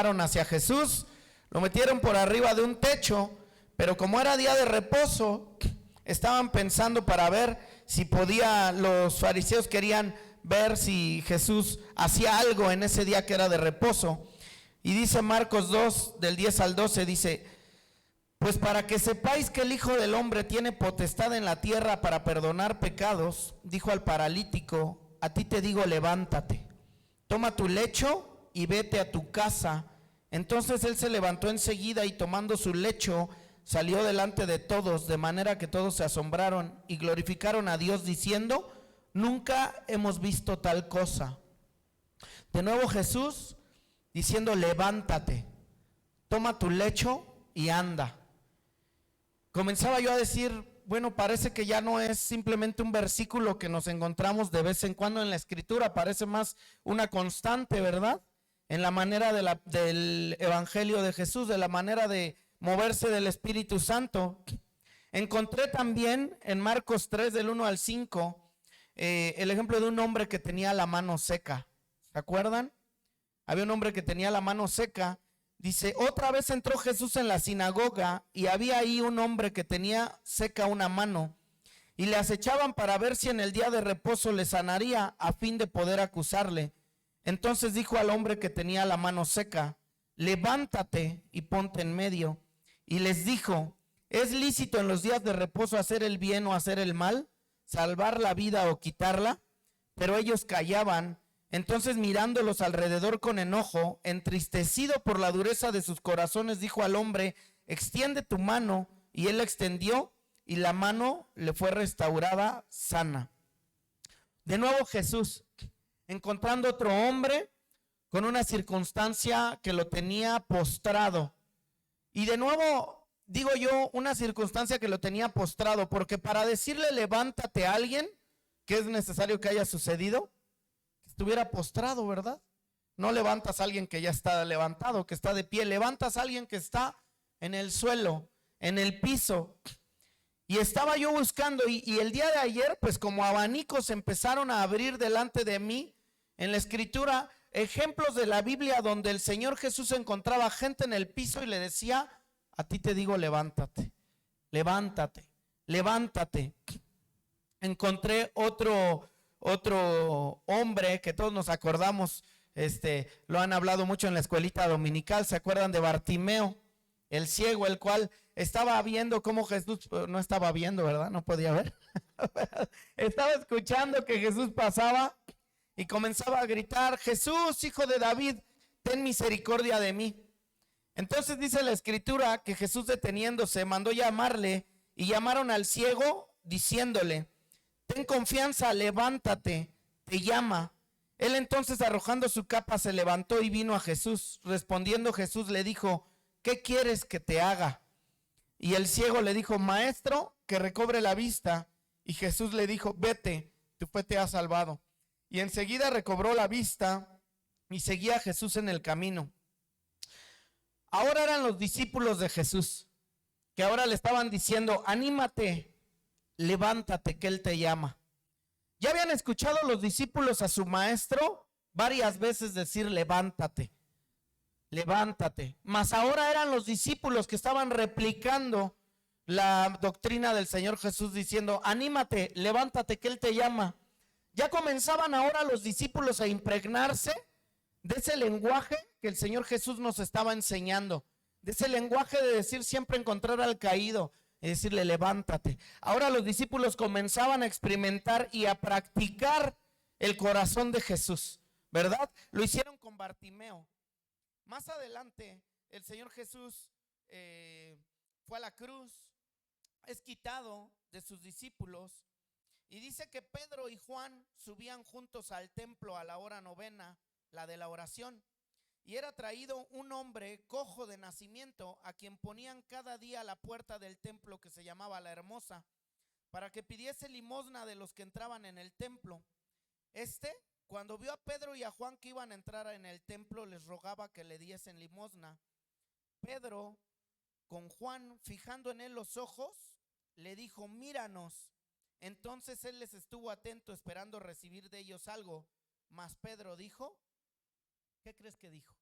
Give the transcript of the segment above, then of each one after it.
llevaron hacia Jesús, lo metieron por arriba de un techo, pero como era día de reposo, estaban pensando para ver si podía, los fariseos querían ver si Jesús hacía algo en ese día que era de reposo. Y dice Marcos 2, del 10 al 12, dice: pues para que sepáis que el Hijo del Hombre tiene potestad en la tierra para perdonar pecados, dijo al paralítico: a ti te digo, levántate, toma tu lecho y vete a tu casa. Entonces él se levantó enseguida y tomando su lecho salió delante de todos, de manera que todos se asombraron y glorificaron a Dios diciendo: nunca hemos visto tal cosa. De nuevo Jesús diciendo: levántate, toma tu lecho y anda. Comenzaba yo a decir, bueno, parece que ya no es simplemente un versículo que nos encontramos de vez en cuando en la Escritura, parece más una constante, ¿verdad? En la manera del Evangelio de Jesús, de la manera de moverse del Espíritu Santo. Encontré también en Marcos 3, del 1 al 5, el ejemplo de un hombre que tenía la mano seca. ¿Se acuerdan? Había un hombre que tenía la mano seca. Dice: otra vez entró Jesús en la sinagoga y había ahí un hombre que tenía seca una mano, y le acechaban para ver si en el día de reposo le sanaría, a fin de poder acusarle. Entonces dijo al hombre que tenía la mano seca: levántate y ponte en medio. Y les dijo: ¿es lícito en los días de reposo hacer el bien o hacer el mal, salvar la vida o quitarla? Pero ellos callaban. Entonces, mirándolos alrededor con enojo, entristecido por la dureza de sus corazones, dijo al hombre: extiende tu mano. Y él la extendió, y la mano le fue restaurada sana. De nuevo Jesús, encontrando otro hombre con una circunstancia que lo tenía postrado. Y de nuevo, digo yo, una circunstancia que lo tenía postrado, porque para decirle levántate a alguien, ¿qué es necesario que haya sucedido? Estuviera postrado, ¿verdad? No levantas a alguien que ya está levantado, que está de pie, levantas a alguien que está en el suelo, en el piso. Y estaba yo buscando, y el día de ayer, pues como abanicos empezaron a abrir delante de mí en la Escritura ejemplos de la Biblia donde el Señor Jesús encontraba gente en el piso y le decía: a ti te digo, levántate, levántate, levántate. Encontré otro hombre que todos nos acordamos, lo han hablado mucho en la escuelita dominical. ¿Se acuerdan de Bartimeo, el ciego, el cual estaba viendo cómo Jesús, no estaba viendo, ¿verdad? No podía ver. Estaba escuchando que Jesús pasaba y comenzaba a gritar: Jesús, hijo de David, ten misericordia de mí. Entonces dice la Escritura que Jesús, deteniéndose, mandó llamarle, y llamaron al ciego diciéndole: ten confianza, levántate, te llama. Él entonces, arrojando su capa, se levantó y vino a Jesús. Respondiendo Jesús le dijo: ¿qué quieres que te haga? Y el ciego le dijo: maestro, que recobre la vista. Y Jesús le dijo: vete, tu fe te ha salvado. Y enseguida recobró la vista y seguía a Jesús en el camino. Ahora eran los discípulos de Jesús, que ahora le estaban diciendo: anímate, levántate, que Él te llama. Ya habían escuchado los discípulos a su maestro varias veces decir: levántate, levántate. Mas ahora eran los discípulos que estaban replicando la doctrina del Señor Jesús diciendo: anímate, levántate, que Él te llama. Ya comenzaban ahora los discípulos a impregnarse de ese lenguaje que el Señor Jesús nos estaba enseñando, de ese lenguaje de decir siempre encontrar al caído y decirle: levántate. Ahora los discípulos comenzaban a experimentar y a practicar el corazón de Jesús, ¿verdad? Lo hicieron con Bartimeo. Más adelante el Señor Jesús fue a la cruz, es quitado de sus discípulos, y dice que Pedro y Juan subían juntos al templo a la hora novena, la de la oración. Y era traído un hombre cojo de nacimiento, a quien ponían cada día a la puerta del templo, que se llamaba La Hermosa, para que pidiese limosna de los que entraban en el templo. Cuando vio a Pedro y a Juan que iban a entrar en el templo, les rogaba que le diesen limosna. Pedro, con Juan fijando en él los ojos, le dijo: míranos. Entonces él les estuvo atento, esperando recibir de ellos algo. Mas Pedro dijo: ¿qué crees que dijo?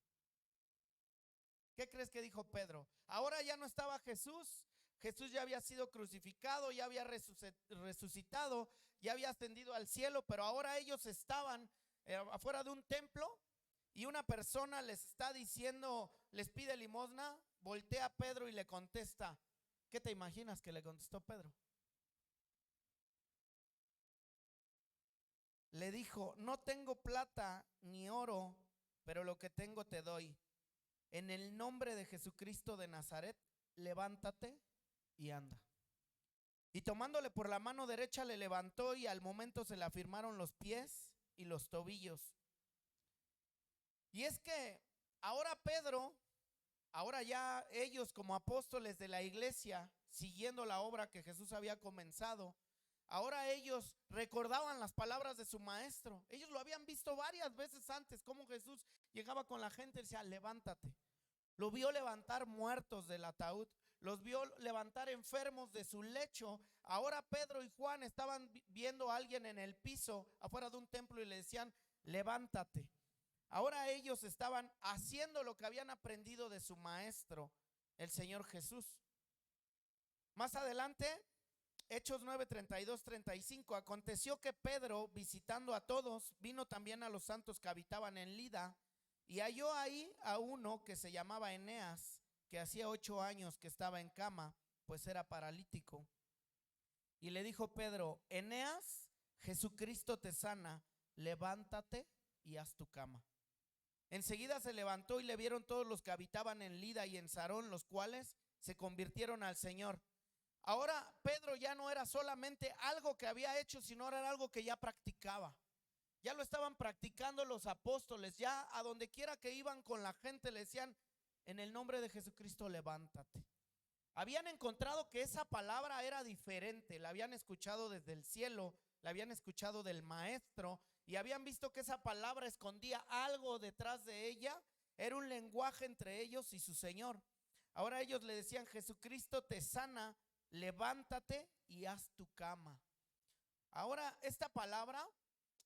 ¿Qué crees que dijo Pedro? Ahora ya no estaba Jesús. Jesús ya había sido crucificado, ya había resucitado, ya había ascendido al cielo, pero ahora ellos estaban afuera de un templo y una persona les está diciendo, les pide limosna. Voltea a Pedro y le contesta. ¿Qué te imaginas que le contestó Pedro? Le dijo: no tengo plata ni oro, pero lo que tengo te doy. En el nombre de Jesucristo de Nazaret, levántate y anda. Y tomándole por la mano derecha le levantó, y al momento se le afirmaron los pies y los tobillos. Y es que ahora Pedro, ahora ya ellos como apóstoles de la iglesia, siguiendo la obra que Jesús había comenzado, ahora ellos recordaban las palabras de su maestro. Ellos lo habían visto varias veces antes, como Jesús llegaba con la gente y decía: levántate. Lo vio levantar muertos del ataúd, los vio levantar enfermos de su lecho. Ahora Pedro y Juan estaban viendo a alguien en el piso afuera de un templo y le decían: levántate. Ahora ellos estaban haciendo lo que habían aprendido de su maestro, el Señor Jesús. Más adelante, Hechos 9, 32, 35. Aconteció que Pedro, visitando a todos, vino también a los santos que habitaban en Lida, y halló ahí a uno que se llamaba Eneas, que hacía 8 años que estaba en cama, pues era paralítico. Y le dijo Pedro: Eneas, Jesucristo te sana, levántate y haz tu cama. Enseguida se levantó y le vieron todos los que habitaban en Lida y en Sarón, los cuales se convirtieron al Señor. Ahora Pedro ya no era solamente algo que había hecho, sino era algo que ya practicaba. Ya lo estaban practicando los apóstoles. Ya a donde quiera que iban con la gente le decían: en el nombre de Jesucristo, levántate. Habían encontrado que esa palabra era diferente. La habían escuchado desde el cielo, la habían escuchado del maestro, y habían visto que esa palabra escondía algo detrás de ella. Era un lenguaje entre ellos y su Señor. Ahora ellos le decían: Jesucristo te sana, levántate y haz tu cama. Ahora esta palabra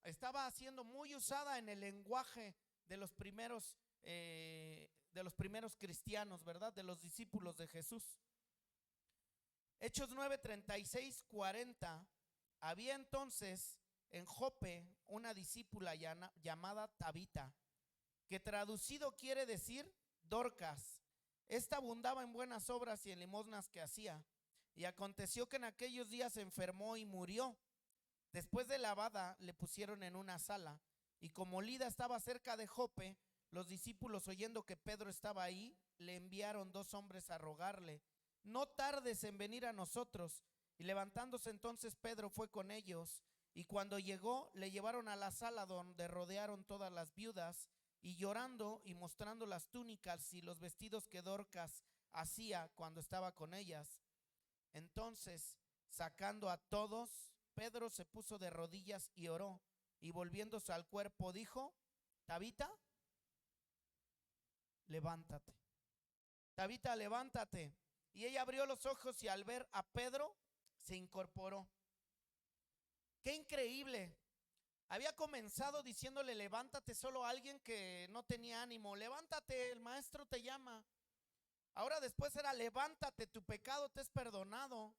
estaba siendo muy usada en el lenguaje de los primeros cristianos, ¿verdad? De los discípulos de Jesús. Hechos 9, 36, 40. Había entonces en Jope una discípula llamada Tabita, que traducido quiere decir Dorcas. Esta abundaba en buenas obras y en limosnas que hacía. Y aconteció que en aquellos días se enfermó y murió. Después de lavada le pusieron en una sala, y como Lida estaba cerca de Jope, los discípulos, oyendo que Pedro estaba ahí, le enviaron 2 hombres a rogarle: no tardes en venir a nosotros. Y levantándose entonces Pedro fue con ellos, y cuando llegó le llevaron a la sala donde rodearon todas las viudas, y llorando y mostrando las túnicas y los vestidos que Dorcas hacía cuando estaba con ellas. Entonces, sacando a todos, Pedro se puso de rodillas y oró, y volviéndose al cuerpo dijo: Tabita, levántate. Tabita, levántate. Y ella abrió los ojos, y al ver a Pedro se incorporó. Qué increíble. Había comenzado diciéndole: levántate, solo a alguien que no tenía ánimo. Levántate, el maestro te llama. Ahora después era: levántate, tu pecado te es perdonado.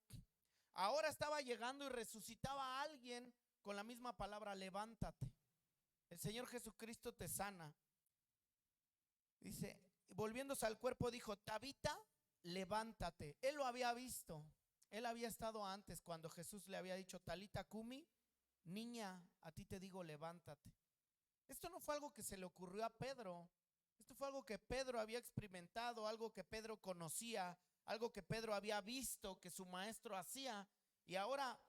Ahora estaba llegando y resucitaba a alguien con la misma palabra: levántate. El Señor Jesucristo te sana. Dice, volviéndose al cuerpo dijo: Tabita, levántate. Él lo había visto. Él había estado antes cuando Jesús le había dicho: Talita cumi, niña, a ti te digo, levántate. Esto no fue algo que se le ocurrió a Pedro. Esto fue algo que Pedro había experimentado, algo que Pedro conocía, algo que Pedro había visto que su maestro hacía. Y ahora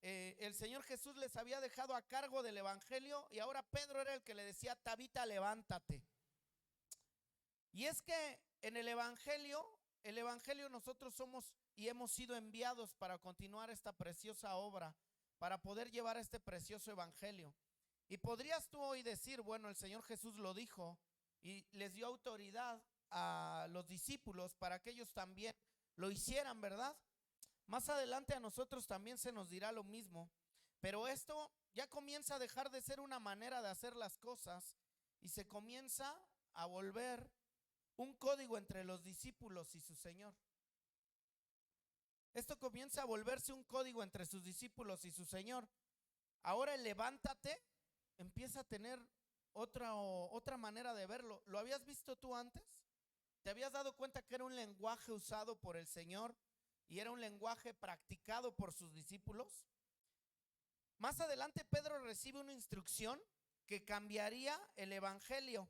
el Señor Jesús les había dejado a cargo del evangelio, y ahora Pedro era el que le decía: Tabita, levántate. Y es que en el evangelio nosotros somos y hemos sido enviados para continuar esta preciosa obra, para poder llevar este precioso evangelio. Y podrías tú hoy decir: bueno, el Señor Jesús lo dijo y les dio autoridad a los discípulos para que ellos también lo hicieran, ¿verdad? Más adelante a nosotros también se nos dirá lo mismo, pero esto ya comienza a dejar de ser una manera de hacer las cosas y se comienza a volver un código entre los discípulos y su Señor. Esto comienza a volverse un código entre sus discípulos y su Señor. Ahora el levántate empieza a tener otra manera de verlo. ¿Lo habías visto tú antes? ¿Te habías dado cuenta que era un lenguaje usado por el Señor y era un lenguaje practicado por sus discípulos? Más adelante Pedro recibe una instrucción que cambiaría el evangelio.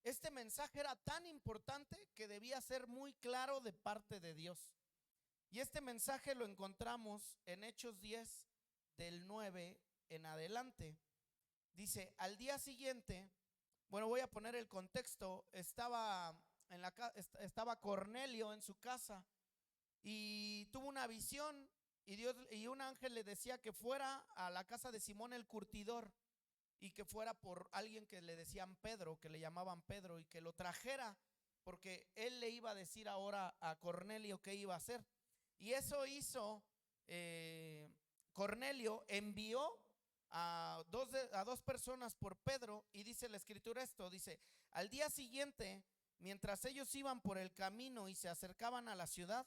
Este mensaje era tan importante que debía ser muy claro de parte de Dios. Y este mensaje lo encontramos en Hechos 10 del 9 en adelante. Dice, al día siguiente, bueno, voy a poner el contexto, estaba Cornelio en su casa y tuvo una visión y un ángel le decía que fuera a la casa de Simón el curtidor y que fuera por alguien que le decían Pedro, que le llamaban Pedro, y que lo trajera porque él le iba a decir ahora a Cornelio qué iba a hacer. Y eso hizo Cornelio, envió a dos personas por Pedro, y dice la escritura esto, dice, al día siguiente, mientras ellos iban por el camino y se acercaban a la ciudad,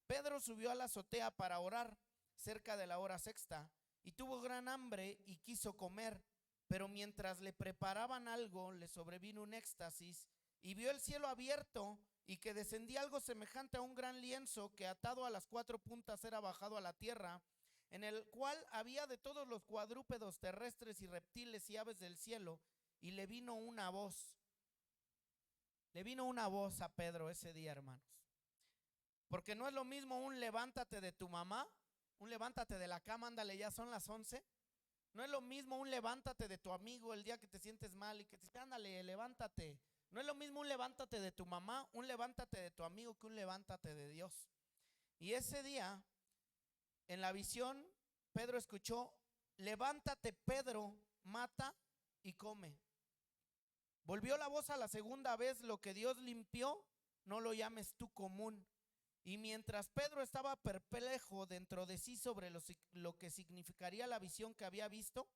Pedro subió a la azotea para orar cerca de la hora sexta y tuvo gran hambre y quiso comer, pero mientras le preparaban algo le sobrevino un éxtasis y vio el cielo abierto y que descendía algo semejante a un gran lienzo que atado a las cuatro puntas era bajado a la tierra, en el cual había de todos los cuadrúpedos terrestres y reptiles y aves del cielo, y le vino una voz a Pedro ese día, hermanos. Porque no es lo mismo un levántate de tu mamá, un levántate de la cama, ándale, ya son las 11. No es lo mismo un levántate de tu amigo el día que te sientes mal y que te dice, ándale, levántate. No es lo mismo un levántate de tu mamá, un levántate de tu amigo, que un levántate de Dios. Y ese día, en la visión, Pedro escuchó, levántate Pedro, mata y come. Volvió la voz a la segunda vez, lo que Dios limpió, no lo llames tú común. Y mientras Pedro estaba perplejo dentro de sí sobre lo que significaría la visión que había visto,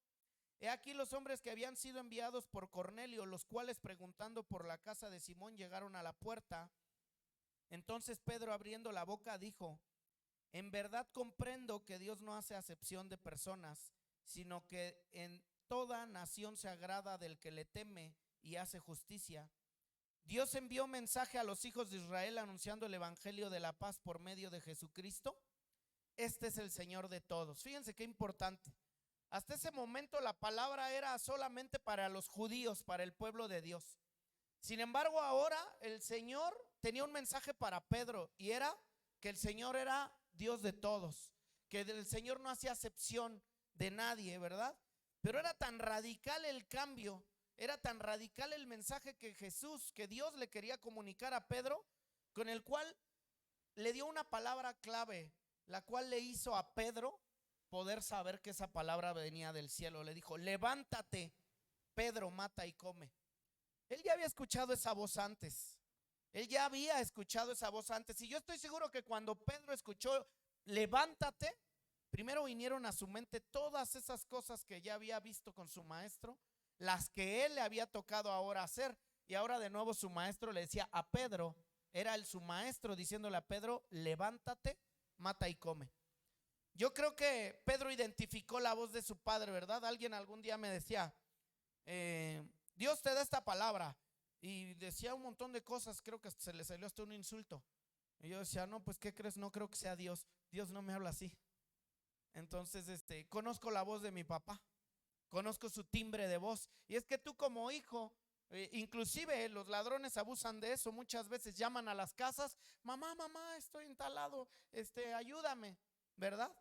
he aquí los hombres que habían sido enviados por Cornelio, los cuales preguntando por la casa de Simón llegaron a la puerta. Entonces Pedro, abriendo la boca, dijo, en verdad comprendo que Dios no hace acepción de personas, sino que en toda nación se agrada del que le teme y hace justicia. Dios envió mensaje a los hijos de Israel anunciando el evangelio de la paz por medio de Jesucristo. Este es el Señor de todos. Fíjense qué importante. Hasta ese momento la palabra era solamente para los judíos, para el pueblo de Dios. Sin embargo, ahora el Señor tenía un mensaje para Pedro, y era que el Señor era Dios de todos, que el Señor no hacía acepción de nadie, ¿verdad? Pero era tan radical el cambio, era tan radical el mensaje que Dios le quería comunicar a Pedro, con el cual le dio una palabra clave, la cual le hizo a Pedro poder saber que esa palabra venía del cielo. Le dijo, levántate Pedro, mata y come. Él ya había escuchado esa voz antes. Él ya había escuchado esa voz antes. Y yo estoy seguro que cuando Pedro escuchó levántate, primero vinieron a su mente todas esas cosas que ya había visto con su maestro, las que él le había tocado ahora hacer. Y ahora de nuevo su maestro le decía a Pedro, era su maestro diciéndole a Pedro, levántate, mata y come. Yo creo que Pedro identificó la voz de su padre, ¿verdad? Alguien algún día me decía, Dios te da esta palabra, y decía un montón de cosas, creo que se le salió hasta un insulto. Y yo decía, no, pues ¿qué crees? No creo que sea Dios. Dios no me habla así. Entonces, conozco la voz de mi papá, conozco su timbre de voz. Y es que tú como hijo, inclusive los ladrones abusan de eso. Muchas veces llaman a las casas, mamá, estoy entalado, ayúdame, ¿verdad?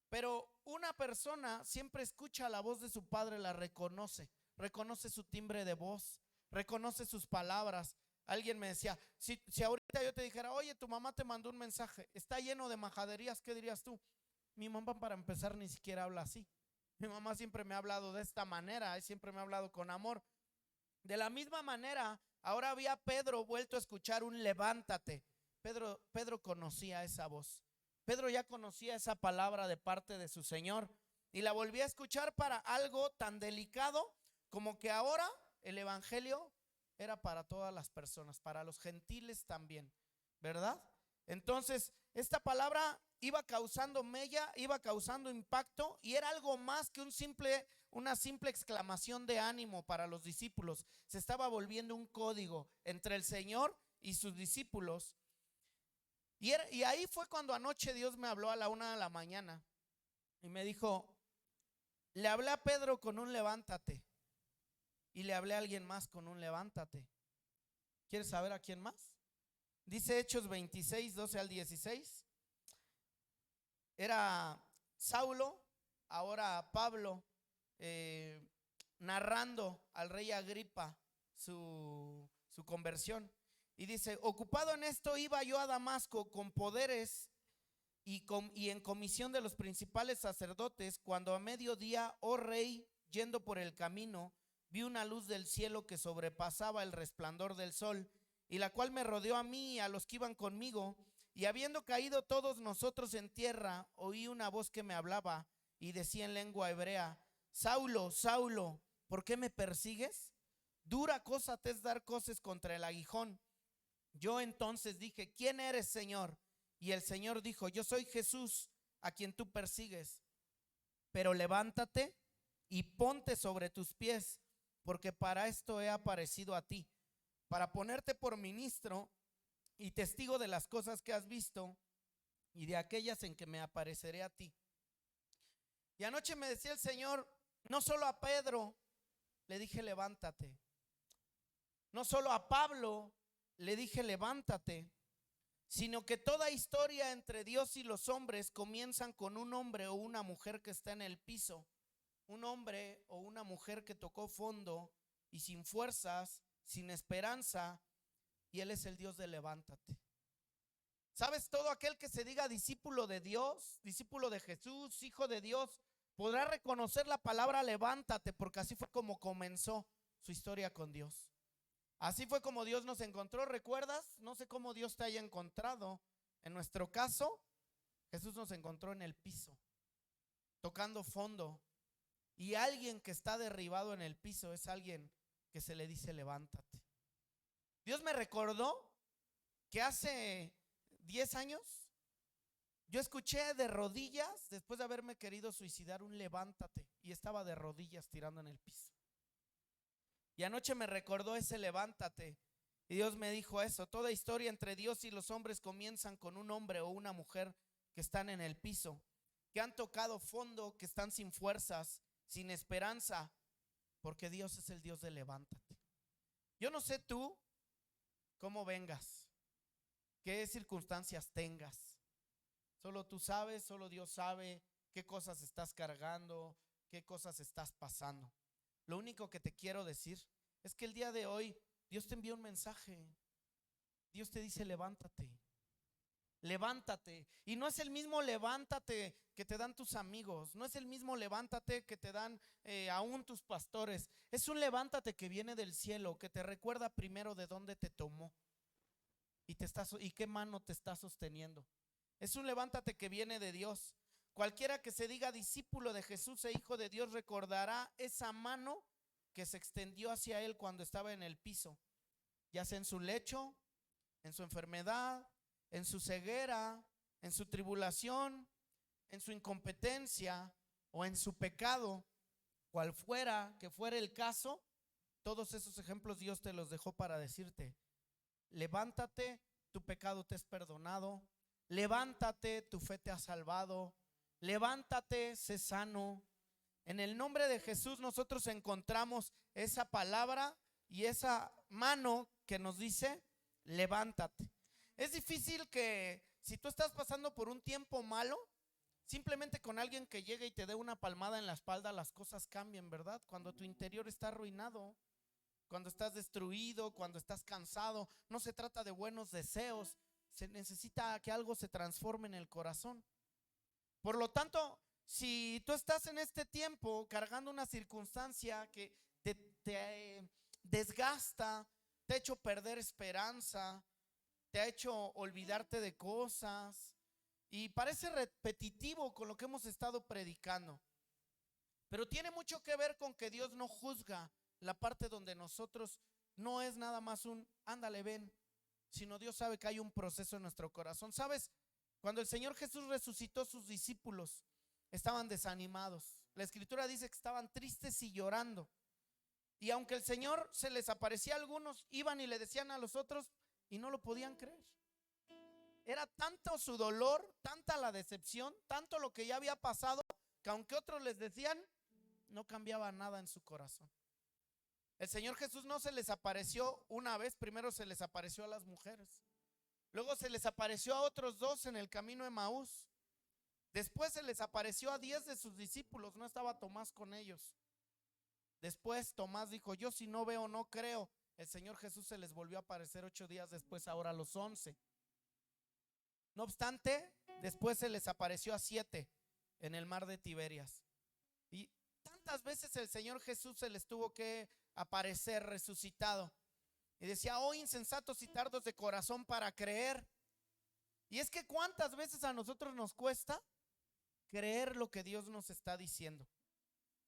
Pero una persona siempre escucha la voz de su padre, la reconoce su timbre de voz, reconoce sus palabras. Alguien me decía, si ahorita yo te dijera, oye, tu mamá te mandó un mensaje, está lleno de majaderías, ¿qué dirías tú? Mi mamá, para empezar, ni siquiera habla así. Mi mamá siempre me ha hablado de esta manera, siempre me ha hablado con amor. De la misma manera, ahora había Pedro vuelto a escuchar un levántate. Pedro conocía esa voz. Pedro ya conocía esa palabra de parte de su Señor, y la volvía a escuchar para algo tan delicado como que ahora el evangelio era para todas las personas, para los gentiles también, ¿verdad? Entonces, esta palabra iba causando mella, iba causando impacto y era algo más que una simple exclamación de ánimo para los discípulos. Se estaba volviendo un código entre el Señor y sus discípulos. Y ahí fue cuando anoche Dios me habló a la 1 de la mañana y me dijo, le hablé a Pedro con un levántate y le hablé a alguien más con un levántate. ¿Quieres saber a quién más? Dice Hechos 26, 12 al 16. Era Saulo, ahora Pablo, narrando al rey Agripa su conversión. Y dice, ocupado en esto iba yo a Damasco con poderes y en comisión de los principales sacerdotes, cuando a mediodía, oh rey, yendo por el camino, vi una luz del cielo que sobrepasaba el resplandor del sol, y la cual me rodeó a mí y a los que iban conmigo, y habiendo caído todos nosotros en tierra, oí una voz que me hablaba y decía en lengua hebrea, Saulo, Saulo, ¿por qué me persigues? Dura cosa te es dar coces contra el aguijón. Yo entonces dije, ¿quién eres, Señor? Y el Señor dijo, yo soy Jesús, a quien tú persigues, pero levántate y ponte sobre tus pies, porque para esto he aparecido a ti, para ponerte por ministro y testigo de las cosas que has visto y de aquellas en que me apareceré a ti. Y anoche me decía el Señor, no solo a Pedro le dije levántate, no solo a Pablo le dije levántate, sino que toda historia entre Dios y los hombres comienzan con un hombre o una mujer que está en el piso, un hombre o una mujer que tocó fondo y sin fuerzas, sin esperanza, y Él es el Dios de levántate. ¿Sabes? Todo aquel que se diga discípulo de Dios, discípulo de Jesús, hijo de Dios, podrá reconocer la palabra levántate, porque así fue como comenzó su historia con Dios. Así fue como Dios nos encontró. ¿Recuerdas? No sé cómo Dios te haya encontrado. En nuestro caso, Jesús nos encontró en el piso, tocando fondo. Y alguien que está derribado en el piso es alguien que se le dice levántate. Dios me recordó que hace 10 años yo escuché de rodillas, después de haberme querido suicidar, un levántate, y estaba de rodillas tirando en el piso. Y anoche me recordó ese levántate. Y Dios me dijo eso, toda historia entre Dios y los hombres comienzan con un hombre o una mujer que están en el piso, que han tocado fondo, que están sin fuerzas, sin esperanza, porque Dios es el Dios de levántate. Yo no sé tú cómo vengas, qué circunstancias tengas. Solo tú sabes, solo Dios sabe qué cosas estás cargando, qué cosas estás pasando. Lo único que te quiero decir es que el día de hoy Dios te envía un mensaje. Dios te dice levántate, levántate. Y no es el mismo levántate que te dan tus amigos, no es el mismo levántate que te dan aún tus pastores. Es un levántate que viene del cielo, que te recuerda primero de dónde te tomó y qué mano te está sosteniendo. Es un levántate que viene de Dios. Cualquiera que se diga discípulo de Jesús e hijo de Dios recordará esa mano que se extendió hacia él cuando estaba en el piso, ya sea en su lecho, en su enfermedad, en su ceguera, en su tribulación, en su incompetencia o en su pecado. Cual fuera que fuera el caso, todos esos ejemplos Dios te los dejó para decirte, levántate, tu pecado te es perdonado, levántate, tu fe te ha salvado, levántate, sé sano. En el nombre de Jesús nosotros encontramos esa palabra y esa mano que nos dice levántate. Es difícil que si tú estás pasando por un tiempo malo, simplemente con alguien que llegue y te dé una palmada en la espalda las cosas cambien, ¿verdad? Cuando tu interior está arruinado, cuando estás destruido, cuando estás cansado, no se trata de buenos deseos, se necesita que algo se transforme en el corazón. Por lo tanto, si tú estás en este tiempo cargando una circunstancia que te desgasta, te ha hecho perder esperanza, te ha hecho olvidarte de cosas y parece repetitivo con lo que hemos estado predicando, pero tiene mucho que ver con que Dios no juzga la parte donde nosotros no es nada más un ándale, ven, sino Dios sabe que hay un proceso en nuestro corazón. ¿Sabes? Cuando el Señor Jesús resucitó, sus discípulos estaban desanimados. La Escritura dice que estaban tristes y llorando. Y aunque el Señor se les aparecía a algunos, iban y le decían a los otros y no lo podían creer. Era tanto su dolor, tanta la decepción, tanto lo que ya había pasado, que aunque otros les decían, no cambiaba nada en su corazón. El Señor Jesús no se les apareció una vez, primero se les apareció a las mujeres. Luego se les apareció a otros 2 en el camino de Emaús. Después se les apareció a 10 de sus discípulos, no estaba Tomás con ellos. Después Tomás dijo, yo si no veo no creo. El Señor Jesús se les volvió a aparecer 8 días después, ahora a los 11. No obstante, después se les apareció a 7 en el mar de Tiberias. Y tantas veces el Señor Jesús se les tuvo que aparecer resucitado. Y decía, oh insensatos y tardos de corazón para creer. Y es que cuántas veces a nosotros nos cuesta creer lo que Dios nos está diciendo.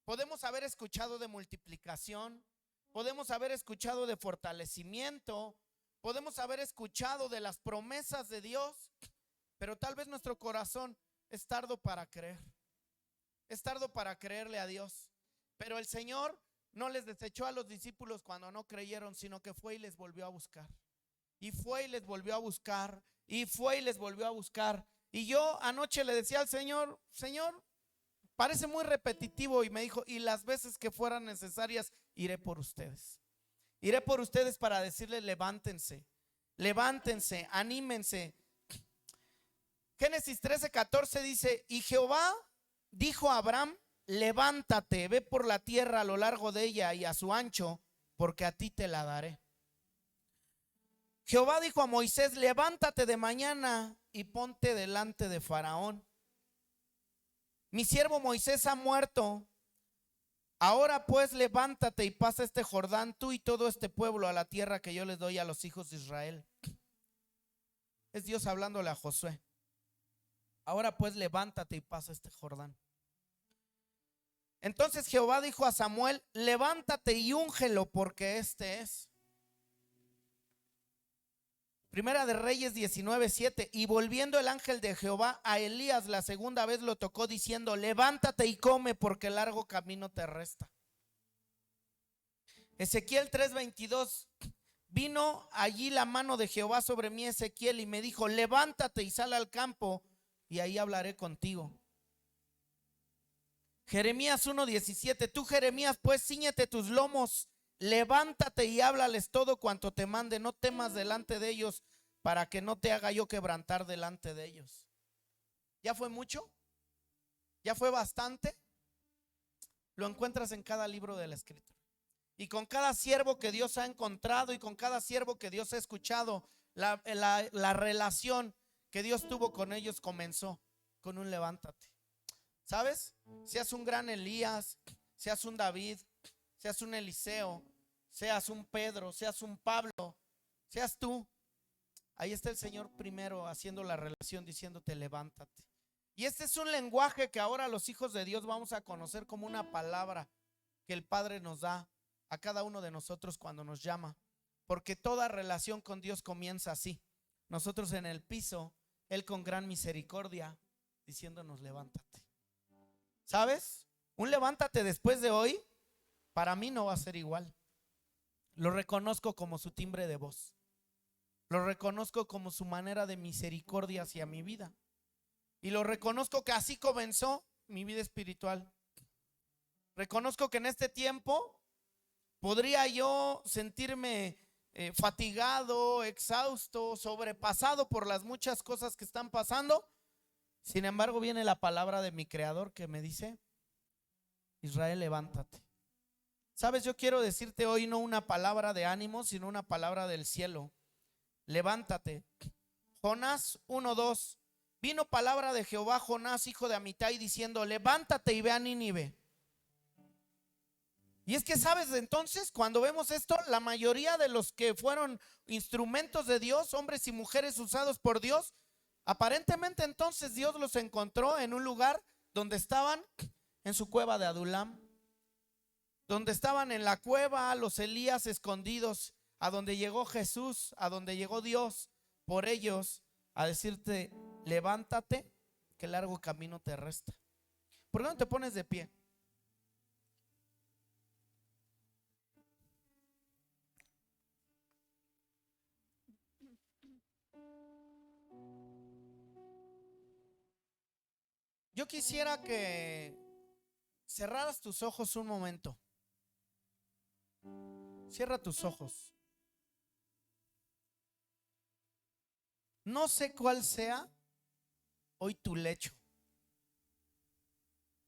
Podemos haber escuchado de multiplicación, podemos haber escuchado de fortalecimiento, podemos haber escuchado de las promesas de Dios, pero tal vez nuestro corazón es tardo para creer. Es tardo para creerle a Dios. Pero el Señor no les desechó a los discípulos cuando no creyeron, sino que fue y les volvió a buscar. Y fue y les volvió a buscar. Y fue y les volvió a buscar. Y yo anoche le decía al Señor, Señor, parece muy repetitivo. Y me dijo, y las veces que fueran necesarias, iré por ustedes. Iré por ustedes para decirles, levántense, levántense, anímense. Génesis 13:14 dice, y Jehová dijo a Abraham, levántate, ve por la tierra a lo largo de ella y a su ancho, porque a ti te la daré. Jehová dijo a Moisés, levántate de mañana y ponte delante de Faraón. Mi siervo Moisés ha muerto. Ahora pues levántate y pasa este Jordán, tú y todo este pueblo, a la tierra que yo les doy a los hijos de Israel. Es Dios hablándole a Josué. Ahora pues levántate y pasa este Jordán. Entonces Jehová dijo a Samuel, levántate y úngelo, porque este es. Primera de Reyes 19:7. Y volviendo el ángel de Jehová a Elías la segunda vez lo tocó diciendo, levántate y come, porque largo camino te resta. Ezequiel 3:22. Vino allí la mano de Jehová sobre mí, Ezequiel, y me dijo, levántate y sal al campo, y ahí hablaré contigo. Jeremías 1:17. Tú, Jeremías, pues cíñete tus lomos, levántate y háblales todo cuanto te mande, no temas delante de ellos, para que no te haga yo quebrantar delante de ellos. ¿Ya fue mucho? ¿Ya fue bastante? Lo encuentras en cada libro de la Escritura. Y con cada siervo que Dios ha encontrado y con cada siervo que Dios ha escuchado, la relación que Dios tuvo con ellos comenzó con un levántate. ¿Sabes? Seas un gran Elías, seas un David, seas un Eliseo, seas un Pedro, seas un Pablo, seas tú. Ahí está el Señor primero haciendo la relación, diciéndote levántate. Y este es un lenguaje que ahora los hijos de Dios vamos a conocer como una palabra que el Padre nos da a cada uno de nosotros cuando nos llama. Porque toda relación con Dios comienza así. Nosotros en el piso, Él con gran misericordia diciéndonos levántate. ¿Sabes? Un levántate después de hoy para mí no va a ser igual. Lo reconozco como su timbre de voz. Lo reconozco como su manera de misericordia hacia mi vida. Y lo reconozco que así comenzó mi vida espiritual. Reconozco que en este tiempo podría yo sentirme fatigado, exhausto, sobrepasado por las muchas cosas que están pasando. Sin embargo, viene la palabra de mi Creador que me dice, Israel, levántate. Sabes, yo quiero decirte hoy no una palabra de ánimo, sino una palabra del cielo. Levántate. Jonás 1:2. Vino palabra de Jehová a Jonás, hijo de Amitai, diciendo, levántate y ve a Nínive. Y es que, ¿sabes? Entonces, cuando vemos esto, la mayoría de los que fueron instrumentos de Dios, hombres y mujeres usados por Dios, aparentemente entonces Dios los encontró en un lugar donde estaban en su cueva de Adulam, donde estaban en la cueva los Elías escondidos. a donde llegó Jesús, a donde llegó Dios por ellos, a decirte: levántate, que largo camino te resta. ¿Por qué no te pones de pie? Yo quisiera que cerraras tus ojos un momento. Cierra tus ojos. No sé cuál sea hoy tu lecho.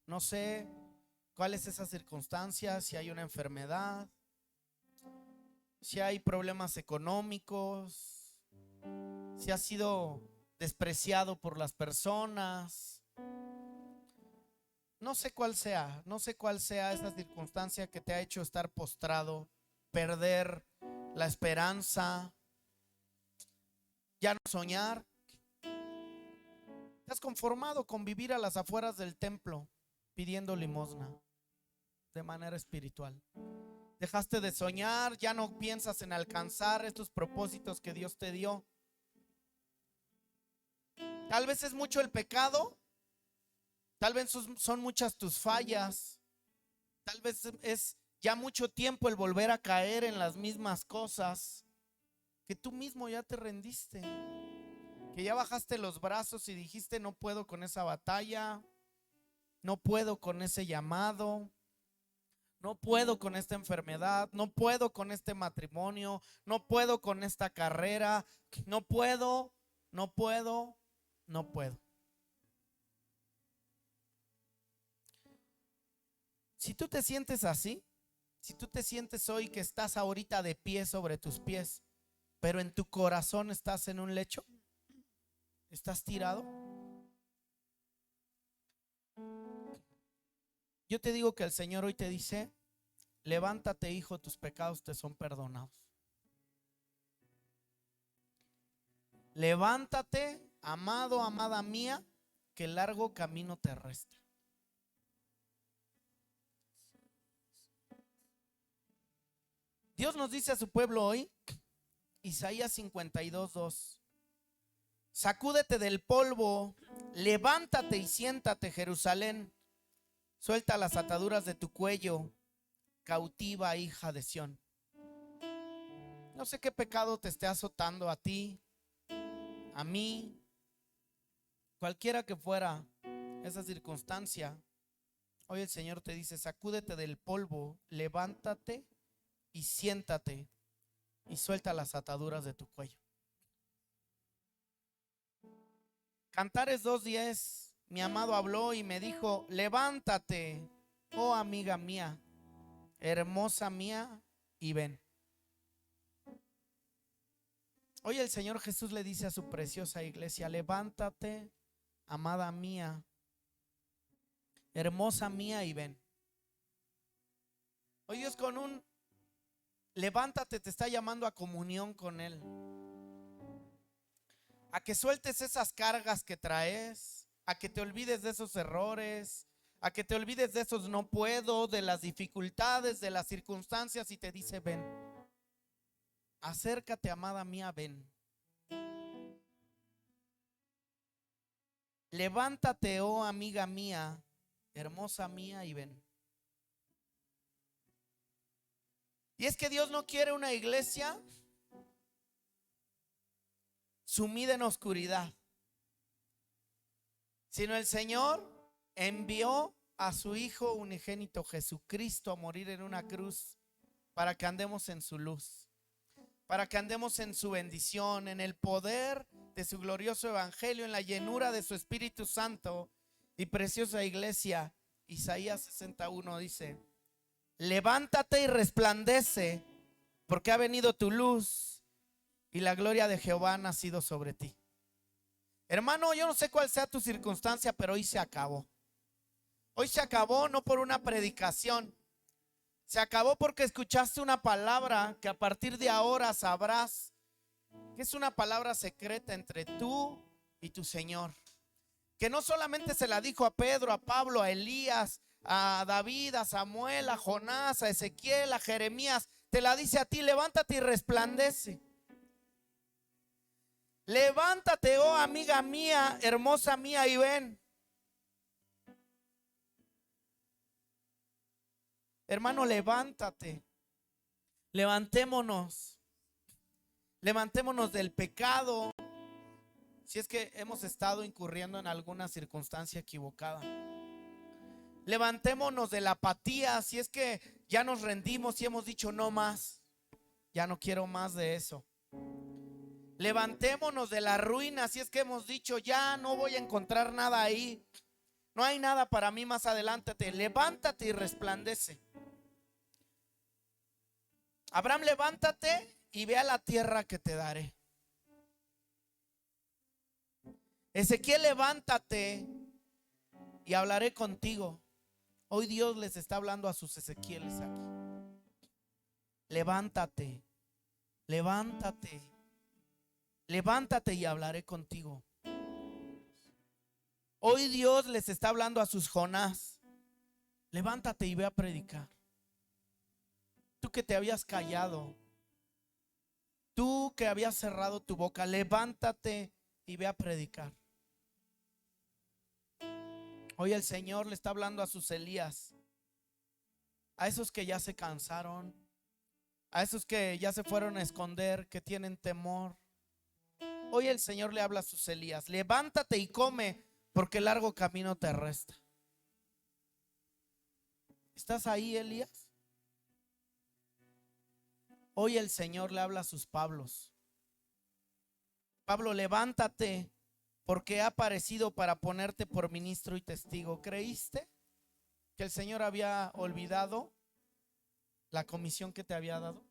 No sé cuál es esa circunstancia, si hay una enfermedad, si hay problemas económicos, si has sido despreciado por las personas. No sé cuál sea, no sé cuál sea esa circunstancia que te ha hecho estar postrado, perder la esperanza, ya no soñar. Te has conformado con vivir a las afueras del templo pidiendo limosna de manera espiritual. Dejaste de soñar, ya no piensas en alcanzar estos propósitos que Dios te dio. Tal vez es mucho el pecado, tal vez son muchas tus fallas, tal vez es ya mucho tiempo el volver a caer en las mismas cosas, que tú mismo ya te rendiste, que ya bajaste los brazos y dijiste: no puedo con esa batalla, no puedo con ese llamado, no puedo con esta enfermedad, no puedo con este matrimonio, no puedo con esta carrera, no puedo, no puedo, no puedo. Si tú te sientes así, si tú te sientes hoy que estás ahorita de pie sobre tus pies, pero en tu corazón estás en un lecho, estás tirado, yo te digo que el Señor hoy te dice: levántate, hijo, tus pecados te son perdonados. Levántate, amado, amada mía, que largo camino te resta. Dios nos dice a su pueblo hoy, Isaías 52:2: sacúdete del polvo, levántate y siéntate, Jerusalén, suelta las ataduras de tu cuello, cautiva hija de Sión. No sé qué pecado te esté azotando a ti, a mí, cualquiera que fuera esa circunstancia. Hoy el Señor te dice: sacúdete del polvo, levántate y siéntate y suelta las ataduras de tu cuello. Cantares 2:10, mi amado habló y me dijo: levántate, oh amiga mía, hermosa mía, y ven. Hoy el Señor Jesús le dice a su preciosa iglesia: levántate, amada mía, hermosa mía, y ven. Hoy Dios con un levántate te está llamando a comunión con Él, a que sueltes esas cargas que traes, a que te olvides de esos errores, a que te olvides de esos no puedo, de las dificultades, de las circunstancias, y te dice: ven, acércate, amada mía, ven. Levántate, oh amiga mía, hermosa mía, y ven. Y es que Dios no quiere una iglesia sumida en oscuridad, sino el Señor envió a su Hijo unigénito Jesucristo a morir en una cruz para que andemos en su luz, para que andemos en su bendición, en el poder de su glorioso evangelio, en la llenura de su Espíritu Santo. Y preciosa iglesia, Isaías 61 dice: levántate y resplandece, porque ha venido tu luz y la gloria de Jehová ha nacido sobre ti. Hermano, yo no sé cuál sea tu circunstancia, pero hoy se acabó. Hoy se acabó no por una predicación, se acabó porque escuchaste una palabra que a partir de ahora sabrás que es una palabra secreta entre tú y tu Señor, que no solamente se la dijo a Pedro, a Pablo, a Elías, a David, a Samuel, a Jonás, a Ezequiel, a Jeremías. te la dice a ti: levántate y resplandece. Levántate, oh amiga mía, hermosa mía, y ven. Hermano, levántate. Levantémonos. Levantémonos del pecado. Si es que hemos estado incurriendo en alguna circunstancia equivocada. Levantémonos de la apatía. Si es que ya nos rendimos y hemos dicho no más. Ya no quiero más de eso. Levantémonos de la ruina. Si es que hemos dicho ya no voy a encontrar nada ahí. No hay nada para mí más adelante. Levántate y resplandece. Abraham, levántate y ve a la tierra que te daré. Ezequiel, levántate y hablaré contigo. Hoy Dios les está hablando a sus Ezequieles aquí. Levántate, levántate, levántate y hablaré contigo. Hoy Dios les está hablando a sus Jonás. Levántate y ve a predicar. Tú que te habías callado, tú que habías cerrado tu boca, levántate y ve a predicar. Hoy el Señor le está hablando a sus Elías, a esos que ya se cansaron, a esos que ya se fueron a esconder, que tienen temor. Hoy el Señor le habla a sus Elías: levántate y come, porque largo camino te resta. ¿Estás ahí, Elías? Hoy el Señor le habla a sus Pablos: Pablo, levántate, porque he aparecido para ponerte por ministro y testigo. ¿Creíste que el Señor había olvidado la comisión que te había dado?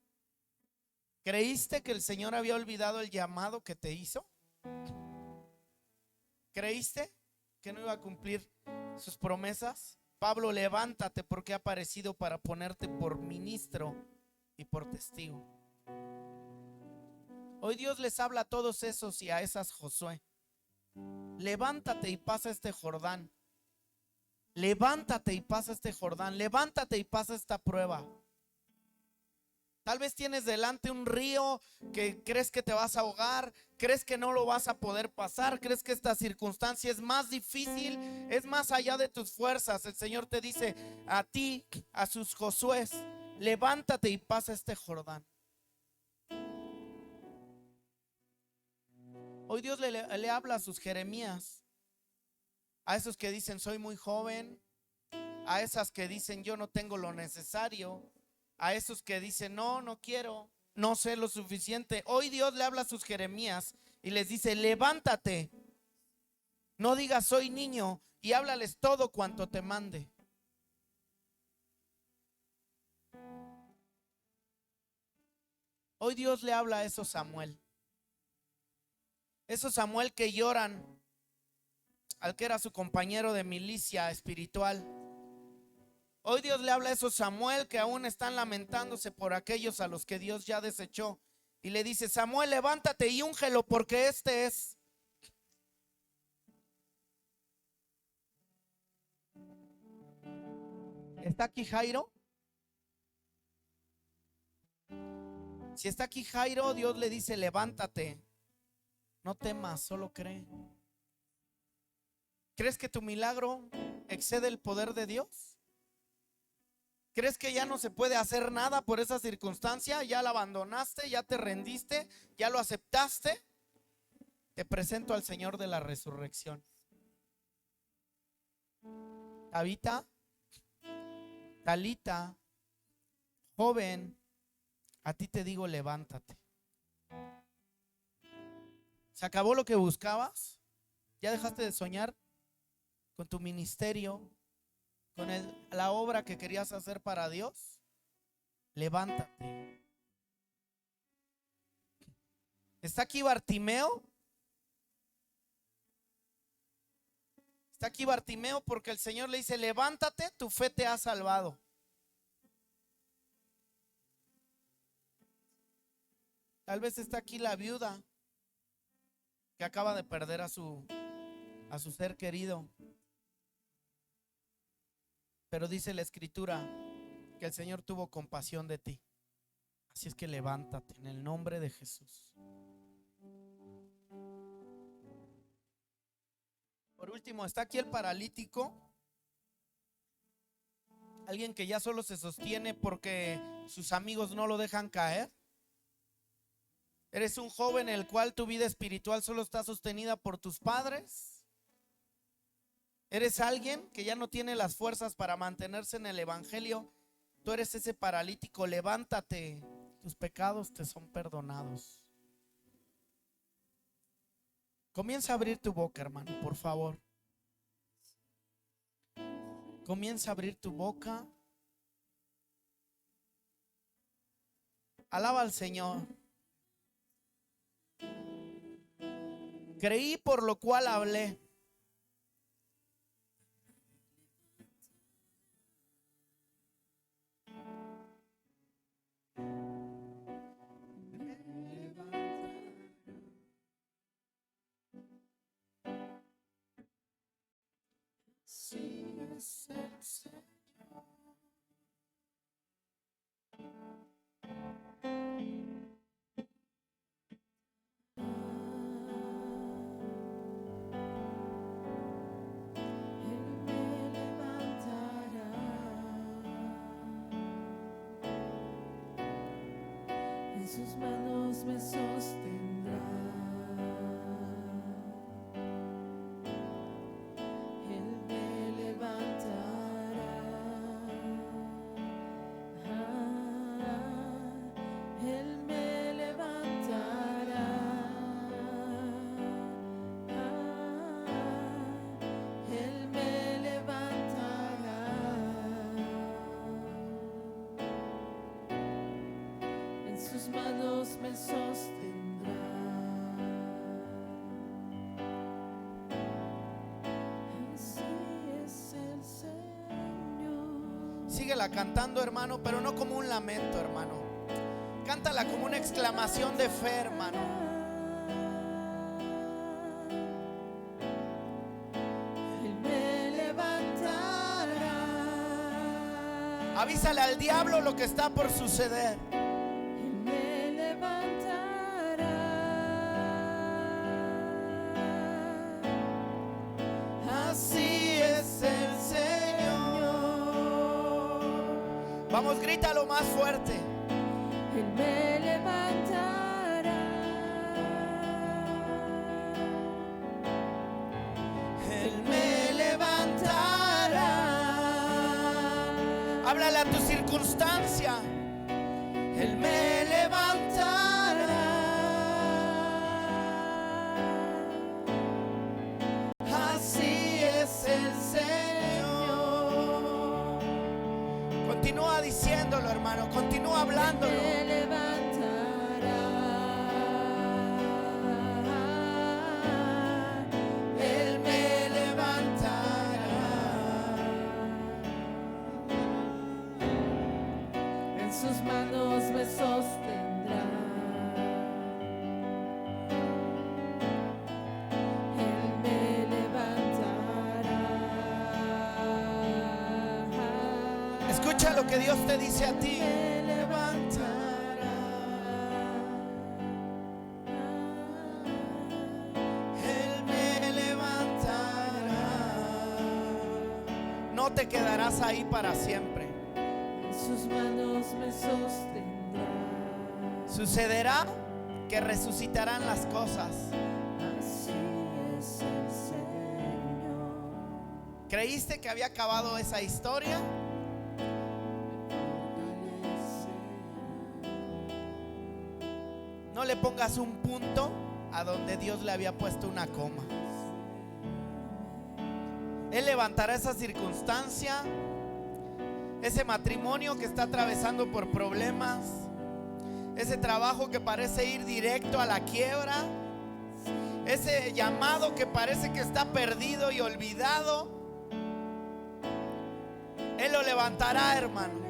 ¿Creíste que el Señor había olvidado el llamado que te hizo? ¿Creíste que no iba a cumplir sus promesas? Pablo, levántate, porque he aparecido para ponerte por ministro y por testigo. Hoy Dios les habla a todos esos y a esas Josué: levántate y pasa este Jordán. Levántate y pasa este Jordán. Levántate y pasa esta prueba. Tal vez tienes delante un río que crees que te vas a ahogar, crees que no lo vas a poder pasar, crees que esta circunstancia es más difícil, es más allá de tus fuerzas. El Señor te dice a ti, a sus Josués: levántate y pasa este Jordán. Hoy Dios le habla a sus Jeremías, a esos que dicen soy muy joven, a esas que dicen yo no tengo lo necesario, a esos que dicen no quiero, no sé lo suficiente. Hoy Dios le habla a sus Jeremías y les dice: levántate, no digas soy niño, y háblales todo cuanto te mande. Hoy Dios le habla a esos Samuel que lloran al que era su compañero de milicia espiritual. Hoy Dios le habla a esos Samuel que aún están lamentándose por aquellos a los que Dios ya desechó, y le dice: Samuel, levántate y úngelo, porque este es. ¿Está aquí Jairo? Si está aquí Jairo, Dios le dice: levántate, no temas, solo cree. ¿Crees que tu milagro excede el poder de Dios? ¿Crees que ya no se puede hacer nada por esa circunstancia? ¿Ya la abandonaste? ¿Ya te rendiste? ¿Ya lo aceptaste? Te presento al Señor de la resurrección. Tabita, Talita, joven, a ti te digo: levántate. ¿Se acabó lo que buscabas? ¿Ya dejaste de soñar con tu ministerio, con la obra que querías hacer para Dios? Levántate. ¿Está aquí Bartimeo? Está aquí Bartimeo porque el Señor le dice: levántate, tu fe te ha salvado. Tal vez está aquí la viuda que acaba de perder a su ser querido. Pero dice la Escritura que el Señor tuvo compasión de ti. Así es que levántate en el nombre de Jesús. Por último, está aquí el paralítico. Alguien que ya solo se sostiene porque sus amigos no lo dejan caer. ¿Eres un joven en el cual tu vida espiritual solo está sostenida por tus padres? ¿Eres alguien que ya no tiene las fuerzas para mantenerse en el evangelio? Tú eres ese paralítico. Levántate, tus pecados te son perdonados. Comienza a abrir tu boca, hermano, por favor. Comienza a abrir tu boca. Alaba al Señor. Creí, por lo cual hablé. Sí, es el Señor. Sus manos me sostendrá. Él me levantará. Él me levantará. Él me levantará. En sus manos me sostendrá. Así es el Señor. Síguela cantando, hermano, pero no como un lamento, hermano. Cántala como una exclamación de fe, hermano. Él me levantará. Avísale al diablo lo que está por suceder. Él me levantará. Así es el Señor. Vamos, grítalo más fuerte. Él me levantará. Él me levantará. Háblale a tu circunstancia. Él me levantará. Así es el Señor. Continúa diciéndolo, hermano. Continúa hablándolo. Me levantará. Él me levantará. En sus manos me sostendrá. Él me levantará. Escucha lo que Dios te dice a ti. Me levantará. Él me levantará. No te quedarás ahí para siempre. En sus manos me sostendrá. Sucederá que resucitarán las cosas. Así es el Señor. ¿Creíste que había acabado esa historia? No le pongas un punto a donde Dios le había puesto una coma. Él levantará esa circunstancia, ese matrimonio que está atravesando por problemas, ese trabajo que parece ir directo a la quiebra, ese llamado que parece que está perdido y olvidado. Él lo levantará, hermano.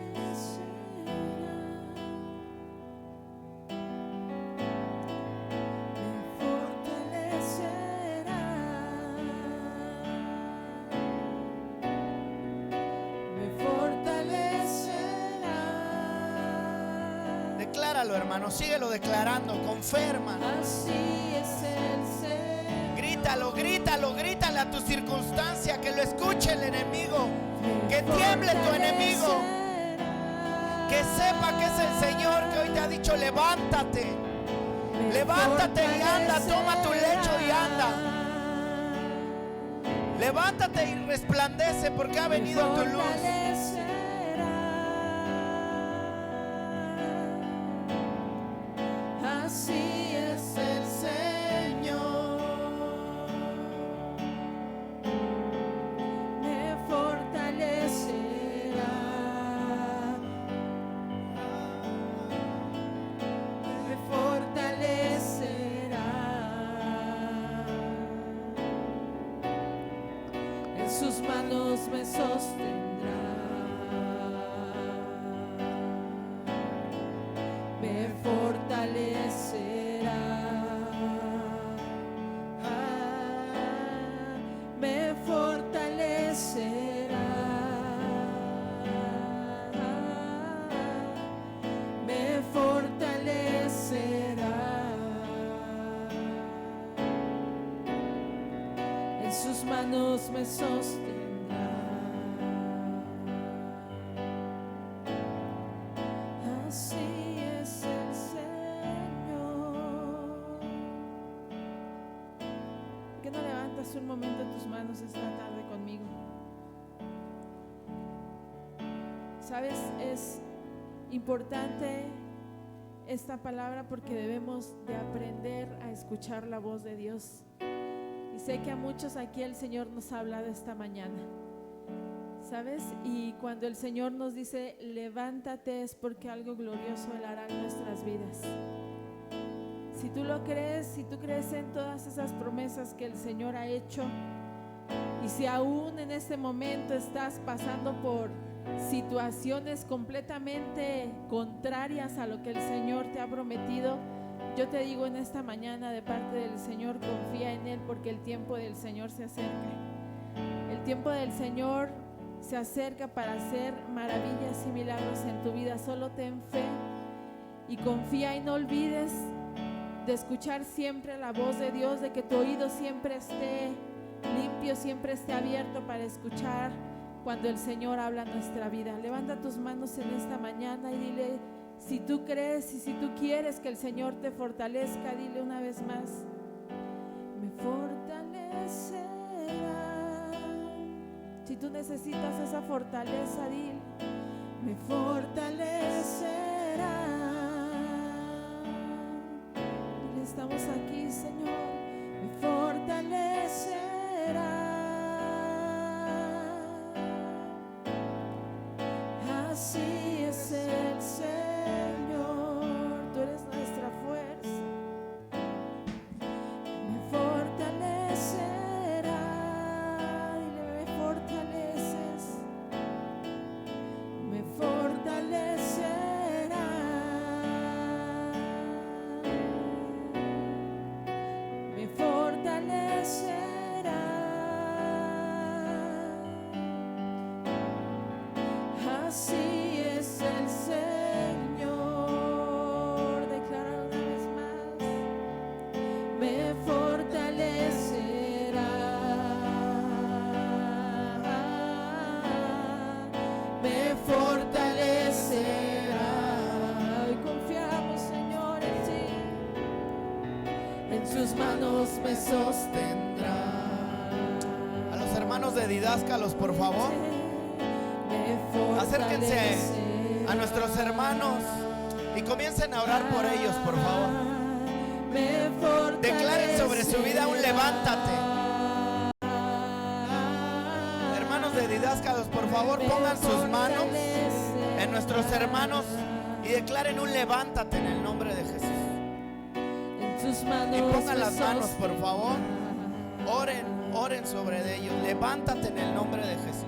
Decláralo, hermano, síguelo declarando con fe, hermano. Así es el Señor. Grítalo, grítalo, grítale a tu circunstancia, que lo escuche el enemigo, que tiemble tu enemigo, que sepa que es el Señor que hoy te ha dicho: levántate, levántate y anda, toma tu lecho y anda. Levántate y resplandece, porque ha venido tu luz. Así es el Señor, me fortalecerá, me fortalecerá, en sus manos me sostendrá, me fortalecerá, me fortalecerá, me fortalecerá, en sus manos me sostendrá. Así es el Señor. ¿Por qué no levantas un momento tus manos esta tarde conmigo? Sabes, es importante esta palabra porque debemos de aprender a escuchar la voz de Dios. Y sé que a muchos aquí el Señor nos ha hablado esta mañana, ¿sabes? Y cuando el Señor nos dice levántate, es porque algo glorioso Él hará en nuestras vidas. Si tú lo crees, si tú crees en todas esas promesas que el Señor ha hecho, y si aún en este momento estás pasando por situaciones completamente contrarias a lo que el Señor te ha prometido, yo te digo en esta mañana de parte del Señor, confía en Él, porque el tiempo del Señor se acerca. El tiempo del Señor se acerca para hacer maravillas y milagros en tu vida. Solo ten fe y confía, y no olvides de escuchar siempre la voz de Dios, de que tu oído siempre esté limpio, siempre esté abierto para escuchar cuando el Señor habla en nuestra vida. Levanta tus manos en esta mañana y dile, si tú crees y si tú quieres que el Señor te fortalezca, dile una vez más, me fortalecerá. Si tú necesitas esa fortaleza, dile, me fortalecerá. Dile, estamos aquí, Señor, me fortalecerá. Así es el Señor, tú eres nuestra fuerza. Me fortalecerá, dile, me fortaleces, me fortalecerá, me fortalecerá. Así es el Señor, declara una vez más, me fortalecerá, me fortalecerá. Y confiamos, Señor, en ti, en sus manos me sostendrá. A los hermanos de Didáscalos, por favor, acérquense a nuestros hermanos y comiencen a orar por ellos, por favor. Declaren sobre su vida un levántate. Hermanos de Didáscalos, por favor, pongan sus manos en nuestros hermanos y declaren un levántate en el nombre de Jesús. Y pongan las manos, por favor. Oren sobre ellos. Levántate en el nombre de Jesús.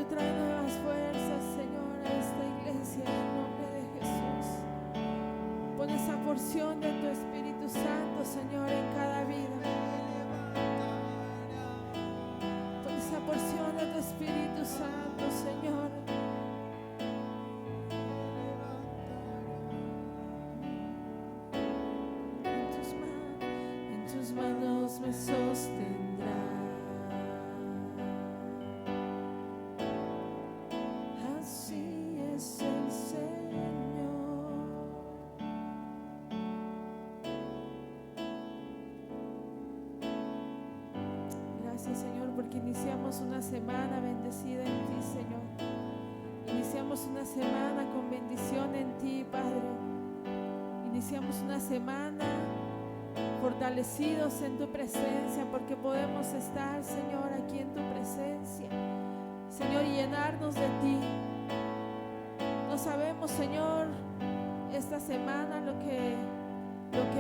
trae nuevas fuerzas, Señor, a esta iglesia en el nombre de Jesús. Pon esa porción de tu Espíritu Santo, Señor, en cada vida. Pon esa porción de tu Espíritu Santo, Señor. En tus manos me sostendrá. Así es el Señor. Gracias, Señor, porque iniciamos una semana bendecida en ti, Señor. Iniciamos una semana con bendición en ti, Padre. Iniciamos una semana fortalecidos en tu presencia, porque podemos estar, Señor, aquí en tu presencia, Señor, y llenarnos de ti. No sabemos, Señor, esta semana lo que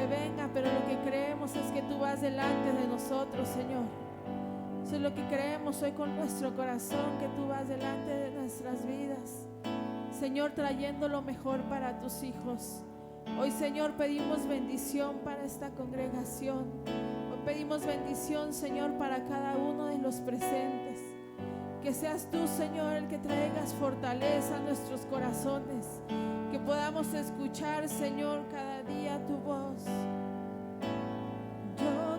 venga, pero lo que creemos es que tú vas delante de nosotros, Señor. Eso es lo que creemos hoy con nuestro corazón, que tú vas delante de nuestras vidas, Señor, trayendo lo mejor para tus hijos. Hoy, Señor, pedimos bendición para esta congregación. Hoy pedimos bendición, Señor, para cada uno de los presentes. Que seas tú, Señor, el que traigas fortaleza a nuestros corazones. Que podamos escuchar, Señor, cada día tu voz. Yo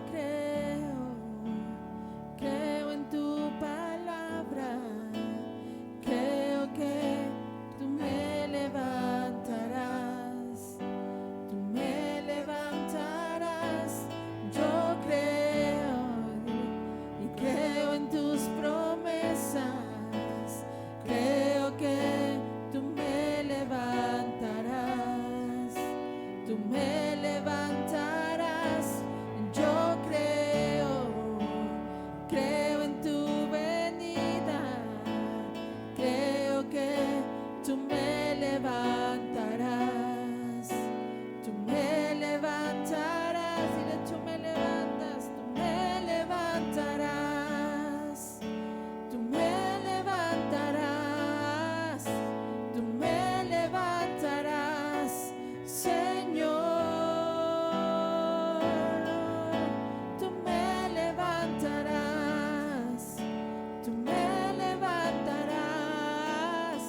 creo en tu palabra. Creo que tú me levantarás. Tú me levantarás. Yo creo y creo en tus promesas. Creo que tú me levantarás. Tú me levantarás. Yo creo en tu venida. Creo que tú me levantarás. Tú me levantarás. Dile, tú me levantas. Tú me levantarás. Tú me levantarás. Tú me levantarás, Señor. Tú me levantarás. Tú me levantarás.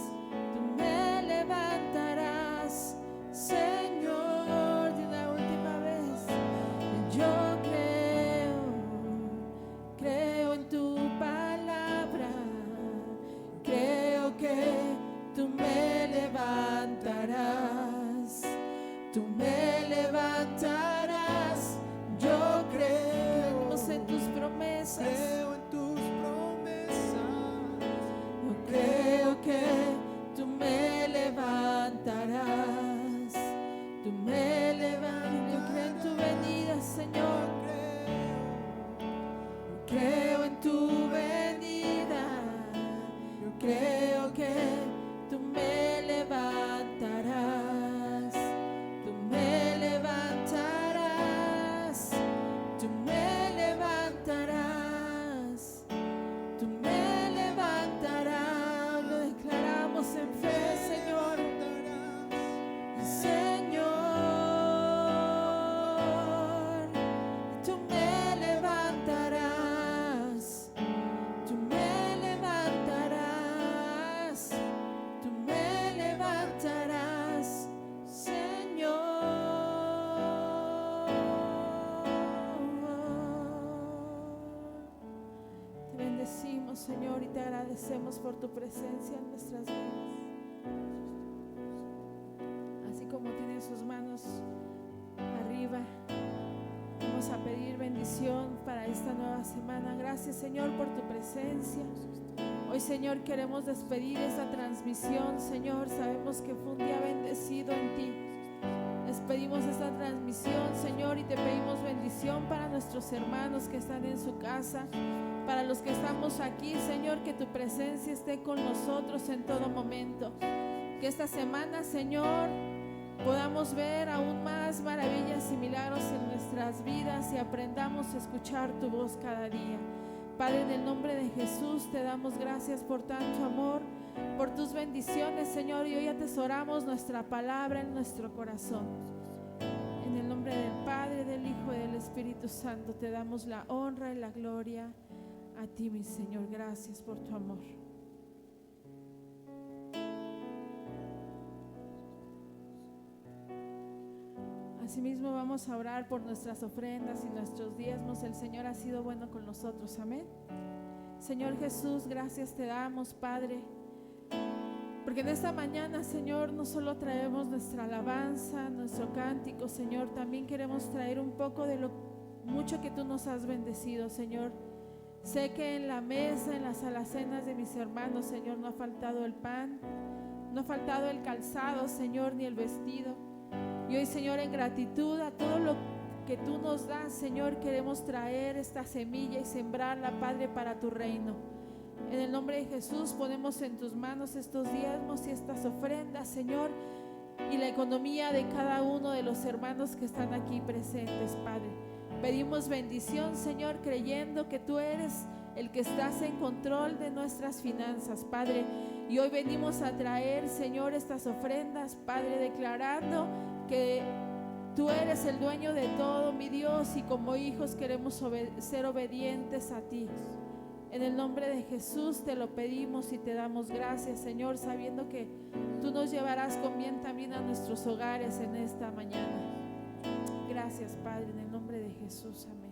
Tú me levantarás, Señor. De una última vez. Yo creo en tu palabra. Creo que tú me levantarás. Tú me levantarás. Yo creemos en tus promesas. Creo en tus promesas. Yo creo que tú me levantarás. Tú me levantarás. Yo creo en tu venida, Señor. Yo creo en tu venida. Yo creo que tú me levantarás. Tú me levantarás. Tú me levantarás. Tú me levantarás. Lo declaramos en fe, Señor. Señor, tú me levantarás. Tú me levantarás. Tú me levantarás, Señor. Te bendecimos, Señor, y te agradecemos por tu presencia en nuestras vidas. Así como tiene sus manos arriba, vamos a pedir bendición para esta nueva semana. Gracias, Señor, por tu presencia. Hoy, Señor, queremos despedir esta transmisión. Señor, sabemos que fue un día bendecido en ti. Despedimos esta transmisión, Señor, y te pedimos bendición para nuestros hermanos que están en su casa, para los que estamos aquí, Señor, que tu presencia esté con nosotros en todo momento. Que esta semana, Señor, podamos ver aún más maravillas y milagros en nuestras vidas y aprendamos a escuchar tu voz cada día. Padre, en el nombre de Jesús te damos gracias por tanto amor, por tus bendiciones, Señor, y hoy atesoramos nuestra palabra en nuestro corazón. En el nombre del Padre, del Hijo y del Espíritu Santo te damos la honra y la gloria a ti, mi Señor. Gracias por tu amor. Asimismo vamos a orar por nuestras ofrendas y nuestros diezmos. El Señor ha sido bueno con nosotros, amén. Señor Jesús, gracias te damos, Padre, porque en esta mañana, Señor, no solo traemos nuestra alabanza, nuestro cántico, Señor, también queremos traer un poco de lo mucho que tú nos has bendecido, Señor. Sé que en la mesa, en las alacenas de mis hermanos, Señor, no ha faltado el pan, no ha faltado el calzado, Señor, ni el vestido. Y hoy, Señor, en gratitud a todo lo que tú nos das, Señor, queremos traer esta semilla y sembrarla, Padre, para tu reino. En el nombre de Jesús ponemos en tus manos estos diezmos y estas ofrendas, Señor, y la economía de cada uno de los hermanos que están aquí presentes, Padre. Pedimos bendición, Señor, creyendo que tú eres el que estás en control de nuestras finanzas, Padre. Y hoy venimos a traer, Señor, estas ofrendas, Padre, declarando que tú eres el dueño de todo, mi Dios, y como hijos queremos ser obedientes a ti. En el nombre de Jesús te lo pedimos y te damos gracias, Señor, sabiendo que tú nos llevarás con bien también a nuestros hogares en esta mañana. Gracias, Padre, en el nombre de Jesús, amén.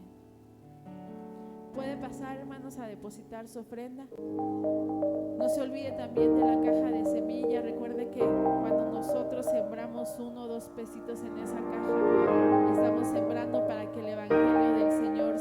Puede pasar, hermanos, a depositar su ofrenda. No se olvide también de la caja de semilla. Recuerde que cuando nosotros sembramos 1 o 2 pesitos en esa caja, estamos sembrando para que el evangelio del Señor